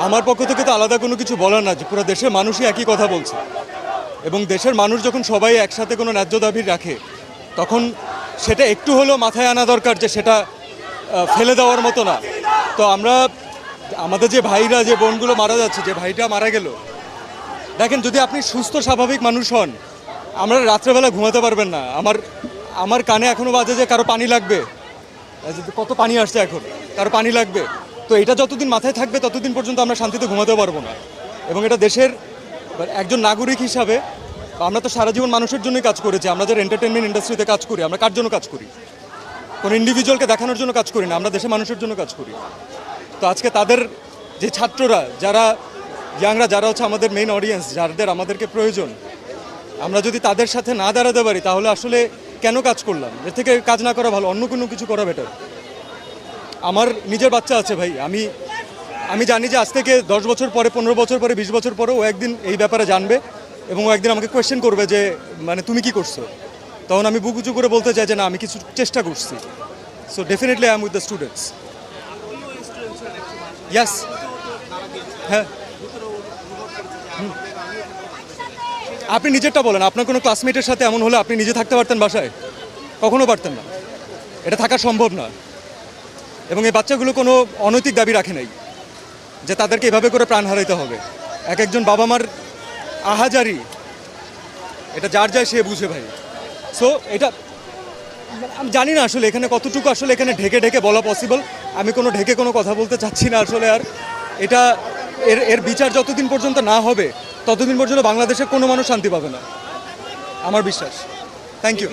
আমার পক্ষ থেকে তো আলাদা কোনো কিছু বলার না, যে পুরো দেশের মানুষই একই কথা বলছে, এবং দেশের মানুষ যখন সবাই একসাথে কোনো ন্যায্য দাবি রাখে তখন সেটা একটু হলেও মাথায় আনা দরকার যে সেটা ফেলে দেওয়ার মতো না। তো আমরা আমাদের যে ভাইরা, যে বোনগুলো মারা যাচ্ছে, যে ভাইটা মারা গেল, দেখেন যদি আপনি সুস্থ স্বাভাবিক মানুষ হন, আমরা রাত্রেবেলা ঘুমাতে পারবেন না। আমার কানে এখনও বাজে যে কারো পানি লাগবে, কত পানি আসছে এখন, কারো পানি লাগবে। তো এটা যতদিন মাথায় থাকবে ততদিন পর্যন্ত আমরা শান্তিতে ঘুমাতে পারবো না। এবং এটা দেশের একজন নাগরিক হিসাবে আমরা তো সারা জীবন মানুষের জন্যই কাজ করেছি। আমরা যারা এন্টারটেনমেন্ট ইন্ডাস্ট্রিতে কাজ করি, আমরা কার জন্য কাজ করি? কোনো ইন্ডিভিজুয়ালকে দেখানোর জন্য কাজ করি না, আমরা দেশের মানুষের জন্য কাজ করি। তো আজকে তাদের যে ছাত্ররা, যারা ইয়াংরা, যারা হচ্ছে আমাদের মেইন অডিয়েন্স, যাদের আমাদেরকে প্রয়োজন, আমরা যদি তাদের সাথে না দাঁড়াতে পারি তাহলে আসলে কেন কাজ করলাম? এর থেকে কাজ না করা ভালো, অন্য কোনো কিছু করা বেটার। আমার নিজের বাচ্চা আছে ভাই, আমি জানি যে আজ থেকে 10 বছর পরে, 15 বছর পরে, 20 বছর পরে ও একদিন এই ব্যাপারে জানবে এবং ও একদিন আমাকে কোয়েশ্চেন করবে যে মানে তুমি কি করছো। তখন আমি বুক উঁচু করে বলতে চাই যে না, আমি কিছু চেষ্টা করছি। So definitely I am with the students. Yes, হ্যাঁ। আপনি নিজেরটা বলেন, আপনার কোনো ক্লাসমেটের সাথে এমন হলে আপনি নিজে থাকতে পারতেন বাসায়? কখনো পারতেন না, এটা থাকা সম্ভব না। এবং এই বাচ্চাগুলো কোনো অনৈতিক দাবি রাখে নাই যে তাদেরকে এভাবে করে প্রাণ হারাইতে হবে। এক একজন বাবা মার আহাজারি, এটা যার যায় সে বুঝে ভাই। সো এটা আমি জানি না আসলে এখানে কতটুকু আসলে এখানে ঢেকে ঢেকে বলা পসিবল। আমি কোনো ঢেকে কোনো কথা বলতে চাচ্ছি না আসলে। আর এটা এর বিচার যতদিন পর্যন্ত না হবে ততদিন পর্যন্ত বাংলাদেশের কোনো মানুষ শান্তি পাবে না, আমার বিশ্বাস। Thank you.